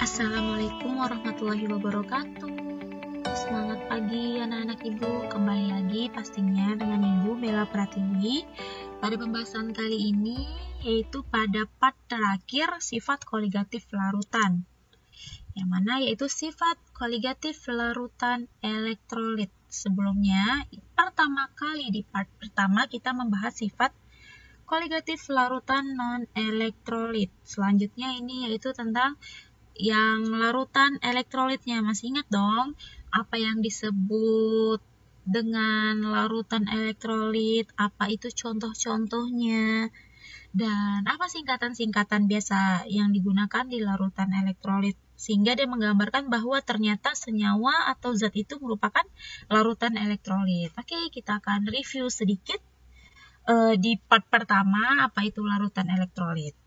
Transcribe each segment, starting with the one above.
Assalamualaikum warahmatullahi wabarakatuh. Semangat pagi anak-anak ibu. Kembali lagi pastinya dengan Ibu Bella Pratiwi. Pada pembahasan kali ini yaitu pada part terakhir sifat koligatif larutan. Yang mana yaitu sifat koligatif larutan elektrolit. Sebelumnya pertama kali di part pertama kita membahas sifat koligatif larutan non-elektrolit. Selanjutnya ini yaitu tentang yang larutan elektrolitnya. Masih ingat dong apa yang disebut dengan larutan elektrolit, apa itu contoh-contohnya, dan apa singkatan-singkatan biasa yang digunakan di larutan elektrolit, sehingga dia menggambarkan bahwa ternyata senyawa atau zat itu merupakan larutan elektrolit. Oke, kita akan review sedikit di part pertama apa itu larutan elektrolit.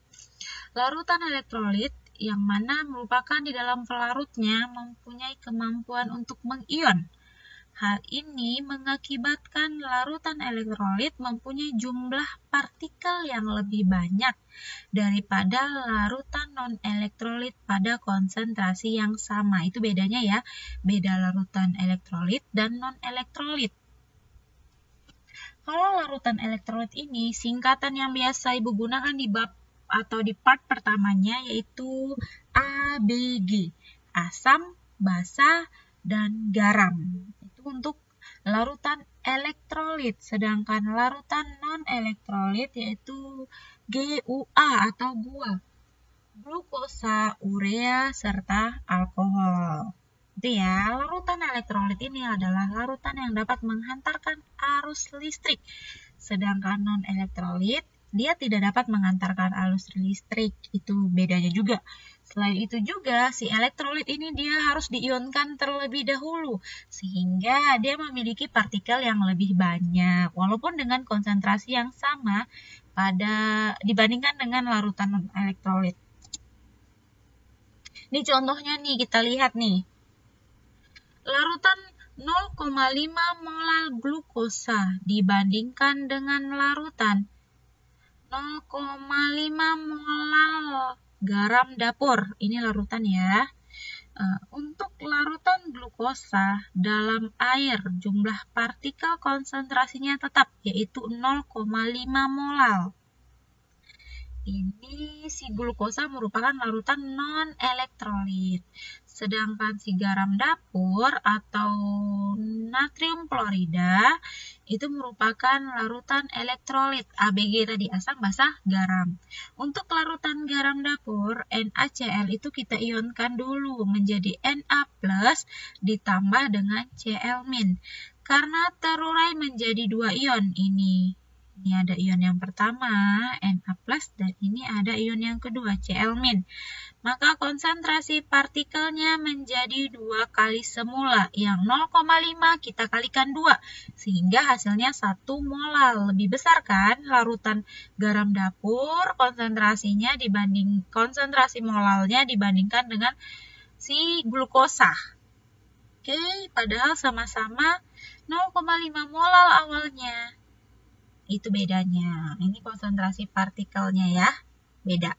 Larutan elektrolit yang mana merupakan di dalam pelarutnya mempunyai kemampuan untuk mengion. Hal ini mengakibatkan larutan elektrolit mempunyai jumlah partikel yang lebih banyak daripada larutan non-elektrolit pada konsentrasi yang sama. Itu bedanya ya, beda larutan elektrolit dan non-elektrolit. Kalau larutan elektrolit ini, singkatan yang biasa Ibu gunakan di bab atau di part pertamanya yaitu ABG, asam, basa, dan garam. Itu untuk larutan elektrolit, sedangkan larutan non-elektrolit yaitu GUA atau gua, glukosa, urea, serta alkohol. Itu ya, larutan elektrolit ini adalah larutan yang dapat menghantarkan arus listrik, sedangkan non-elektrolit dia tidak dapat mengantarkan arus listrik. Itu bedanya juga. Selain itu juga si elektrolit ini dia harus diionkan terlebih dahulu sehingga dia memiliki partikel yang lebih banyak walaupun dengan konsentrasi yang sama dibandingkan dengan larutan non-elektrolit. Ini contohnya nih, kita lihat nih. Larutan 0,5 molal glukosa dibandingkan dengan larutan 0,5 molal garam dapur. Ini larutan ya. Untuk larutan glukosa dalam air, jumlah partikel konsentrasinya tetap, yaitu 0,5 molal. Ini si glukosa merupakan larutan non-elektrolit. Sedangkan si garam dapur atau natrium klorida itu merupakan larutan elektrolit. ABG tadi, asam, basa, garam. Untuk larutan garam dapur, NaCl itu kita ionkan dulu menjadi Na+ ditambah dengan Cl-. Karena terurai menjadi dua ion ini. Ini ada ion yang pertama, Na+, dan ini ada ion yang kedua, Cl-. Maka konsentrasi partikelnya menjadi 2 kali semula. Yang 0,5 kita kalikan 2, sehingga hasilnya 1 molal. Lebih besar kan larutan garam dapur konsentrasinya konsentrasi molalnya dibandingkan dengan si glukosa. Oke, padahal sama-sama 0,5 molal awalnya. Itu bedanya. Ini konsentrasi partikelnya ya, beda.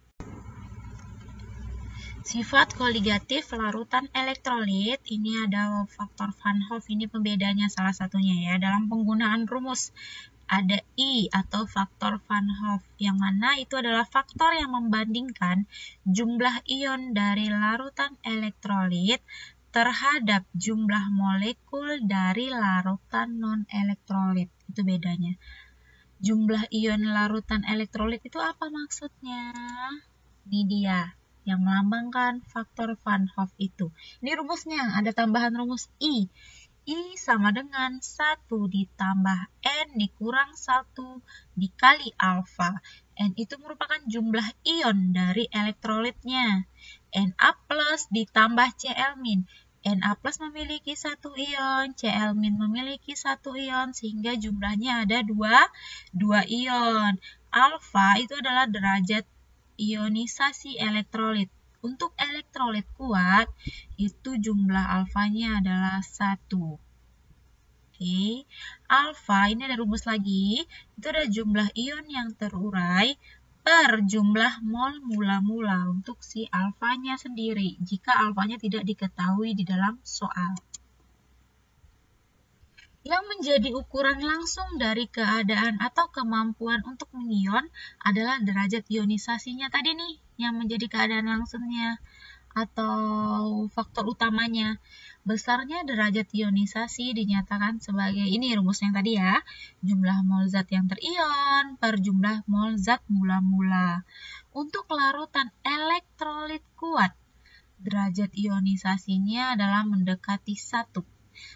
Sifat koligatif larutan elektrolit, ini ada faktor Van Hoff, ini pembedanya salah satunya ya. Dalam penggunaan rumus ada I atau faktor Van Hoff, yang mana itu adalah faktor yang membandingkan jumlah ion dari larutan elektrolit terhadap jumlah molekul dari larutan non-elektrolit. Itu bedanya. Jumlah ion larutan elektrolit itu apa maksudnya? Ini dia yang melambangkan faktor Van Hoff itu. Ini rumusnya, ada tambahan rumus I. I sama dengan 1 ditambah N dikurang 1 dikali alfa. N itu merupakan jumlah ion dari elektrolitnya. Na+ ditambah Cl-. Na+ memiliki 1 ion, Cl- memiliki 1 ion, sehingga jumlahnya ada 2 ion. Alfa itu adalah derajat ionisasi elektrolit. Untuk elektrolit kuat, itu jumlah alfanya adalah 1. Oke. Alfa, ini ada rumus lagi, itu ada jumlah ion yang terurai per jumlah mol mula-mula untuk si alfanya sendiri jika alfanya tidak diketahui di dalam soal. Yang menjadi ukuran langsung dari keadaan atau kemampuan untuk mengion adalah derajat ionisasinya tadi nih, yang menjadi keadaan langsungnya atau faktor utamanya. Besarnya derajat ionisasi dinyatakan sebagai, ini rumusnya tadi ya, jumlah mol zat yang terion per jumlah mol zat mula-mula. Untuk larutan elektrolit kuat, derajat ionisasinya adalah mendekati 1.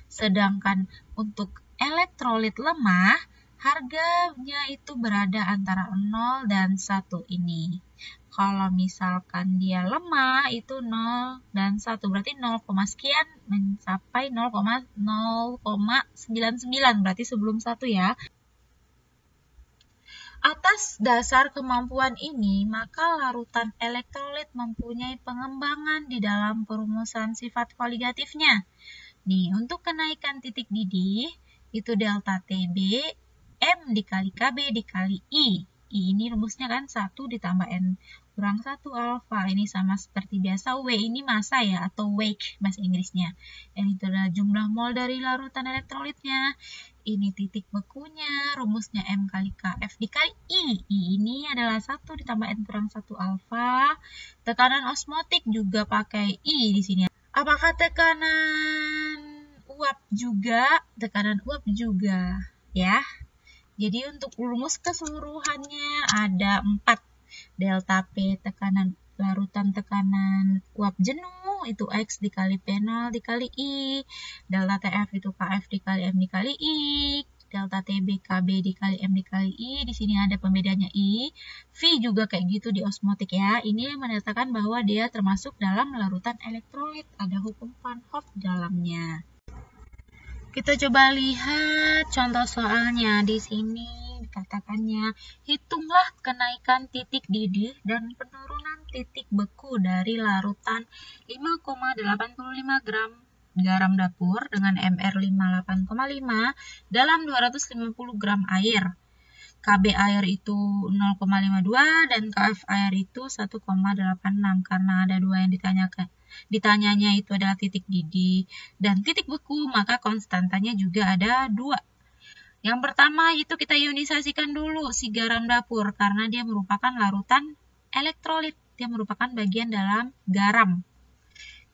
Sedangkan untuk elektrolit lemah, harganya itu berada antara 0 dan 1 ini. Kalau misalkan dia lemah, itu 0 dan 1. Berarti 0, sekian mencapai 0,99. Berarti sebelum 1 ya. Atas dasar kemampuan ini, maka larutan elektrolit mempunyai pengembangan di dalam perumusan sifat koligatifnya. Nih, untuk kenaikan titik didih, itu delta TB, M dikali KB dikali I. I ini rumusnya kan 1 ditambah N kurang 1 alfa. Ini sama seperti biasa, W ini massa ya, atau wake bahasa Inggrisnya. N itu adalah jumlah mol dari larutan elektrolitnya. Ini titik bekunya, rumusnya M kali KF dikali I. I ini adalah 1 ditambah N kurang 1 alfa. Tekanan osmotik juga pakai I di sini. Apakah tekanan uap juga? Tekanan uap juga, ya. Jadi untuk rumus keseluruhannya ada 4. Delta P tekanan larutan tekanan uap jenuh, itu X dikali P0 dikali I. Delta TF itu KF dikali M dikali I. Delta TB KB dikali M dikali I, di sini ada pembedanya I. V juga kayak gitu di osmotik ya. Ini menyatakan bahwa dia termasuk dalam larutan elektrolit. Ada hukum Van Hoff dalamnya. Kita coba lihat contoh soalnya. Di sini dikatakannya, hitunglah kenaikan titik didih dan penurunan titik beku dari larutan 5,85 gram garam dapur dengan MR 58,5 dalam 250 gram air. KB air itu 0,52 dan KF air itu 1,86 karena ada dua yang ditanyanya itu adalah titik didih dan titik beku, maka konstantanya juga ada 2. Yang pertama itu kita ionisasikan dulu si garam dapur karena dia merupakan larutan elektrolit, dia merupakan bagian dalam garam.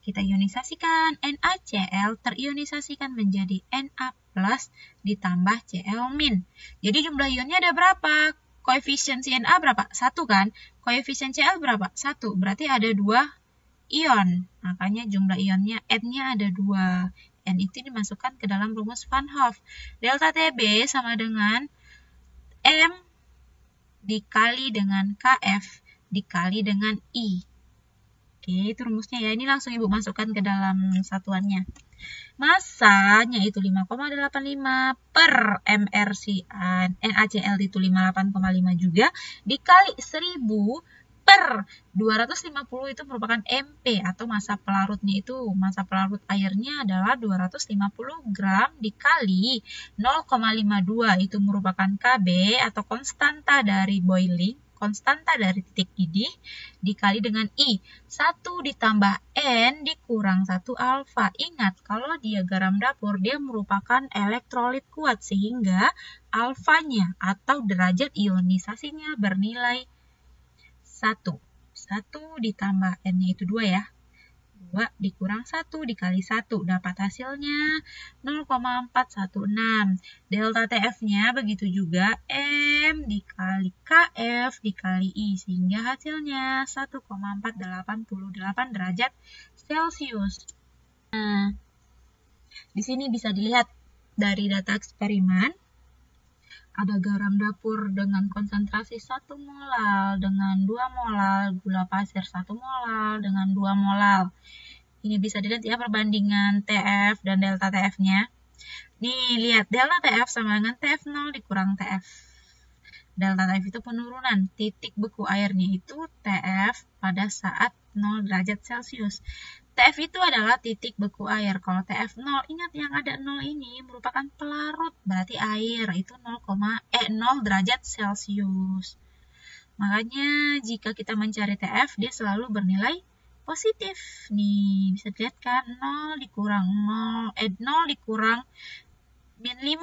Kita ionisasikan, NaCl terionisasikan menjadi Na plus ditambah Cl min. Jadi jumlah ionnya ada berapa? Koefisien Na berapa? 1 kan? Koefisien Cl berapa? 1. Berarti ada 2 ion. Makanya jumlah ionnya N-nya ada 2. N itu dimasukkan ke dalam rumus Van Hoff. Delta TB sama dengan M dikali dengan KF dikali dengan I. Oke, itu rumusnya ya. Ini langsung Ibu masukkan ke dalam satuannya. Massanya itu 5,85 per MR si NaCl itu 58,5 juga dikali 1000 per 250 itu merupakan MP atau massa pelarutnya itu. Massa pelarut airnya adalah 250 gram dikali 0,52 itu merupakan KB atau konstanta dari boiling. Konstanta dari titik didih dikali dengan I. 1 ditambah N dikurang 1 alfa. Ingat, kalau dia garam dapur, dia merupakan elektrolit kuat sehingga alfanya atau derajat ionisasinya bernilai 1. 1 ditambah N-nya itu 2 ya. 2 dikurang 1 dikali 1. Dapat hasilnya 0,416. Delta TF-nya begitu juga M dikali KF dikali I. Sehingga hasilnya 1,488 derajat Celcius. Nah, di sini bisa dilihat dari data eksperimen. Ada garam dapur dengan konsentrasi 1 molal dengan 2 molal, gula pasir 1 molal dengan 2 molal. Ini bisa dilihat ya perbandingan TF dan delta TF-nya. Nih, lihat delta TF sama dengan TF0 dikurang TF. Delta TF itu penurunan. Titik beku airnya itu TF pada saat 0 derajat Celcius. TF itu adalah titik beku air. Kalau TF0, ingat yang ada 0 ini merupakan pelarut. Berarti air itu 0 derajat Celcius. Makanya jika kita mencari TF, dia selalu bernilai positif. Nih, bisa dilihat kan, 0 dikurang min 5,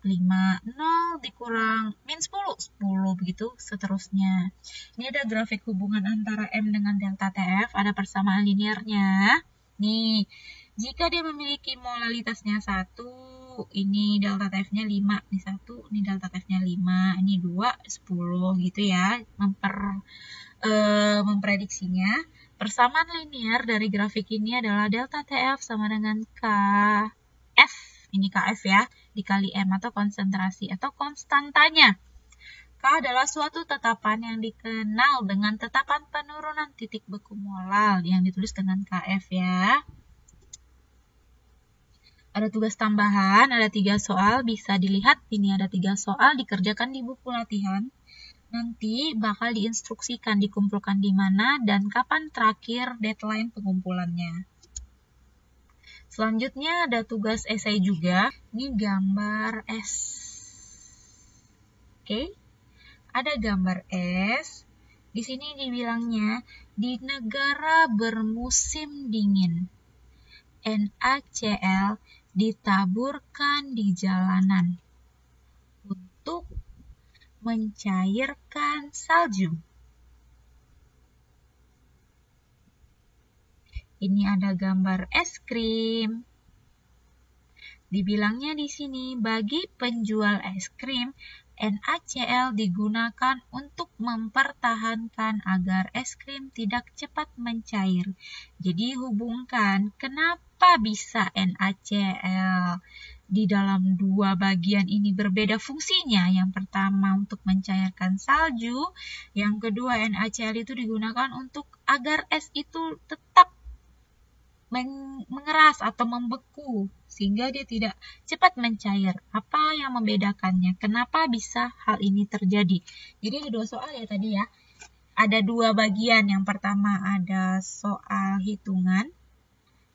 5, 0 dikurang min 10, 10, begitu seterusnya. Ini ada grafik hubungan antara M dengan delta TF, ada persamaan linearnya. Nih, jika dia memiliki molalitasnya 1, ini delta TF-nya 5, ini 1, ini delta TF-nya 5, ini 2, 10 gitu ya, memprediksinya. Persamaan linear dari grafik ini adalah delta TF sama dengan KF, ini KF ya, dikali M atau konsentrasi atau konstantanya. K adalah suatu tetapan yang dikenal dengan tetapan penurunan titik beku molal yang ditulis dengan KF ya. Ada tugas tambahan, ada 3 soal, bisa dilihat ini ada 3 soal dikerjakan di buku latihan. Nanti bakal diinstruksikan dikumpulkan di mana dan kapan terakhir deadline pengumpulannya. Selanjutnya ada tugas esai juga. Ini gambar S. Oke. Ada gambar S. Di sini dibilangnya di negara bermusim dingin. NaCl ditaburkan di jalanan untuk mencairkan salju. Ini ada gambar es krim. Dibilangnya di sini bagi penjual es krim, NaCl digunakan untuk mempertahankan agar es krim tidak cepat mencair. Jadi hubungkan kenapa bisa NaCl di dalam 2 bagian ini berbeda fungsinya. Yang pertama untuk mencairkan salju, yang kedua NaCl itu digunakan untuk agar es itu tetap mengeras atau membeku sehingga dia tidak cepat mencair. Apa yang membedakannya? Kenapa bisa hal ini terjadi? Jadi ada 2 soal ya tadi ya. Ada 2 bagian. Yang pertama ada soal hitungan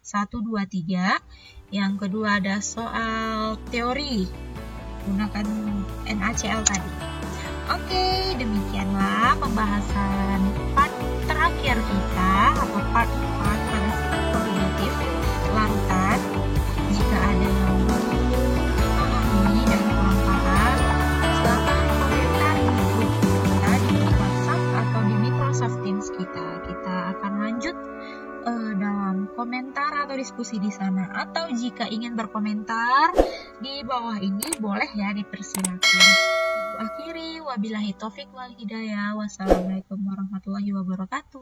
1, 2, 3. Yang kedua ada soal teori gunakan NaCl tadi. Oke, demikianlah pembahasan part terakhir kita atau part 4 pada sifat kognitif larutan. Jika ada yang memahami dan kurang paham, silakan komentar di grup kita di WhatsApp atau di Microsoft Teams kita. Kita akan lanjut dalam komentar atau diskusi di sana. Atau jika ingin berkomentar di bawah ini boleh ya, dipersilakan. Akhiri wabillahi taufik wal hidayah. Wassalamualaikum warahmatullahi wabarakatuh.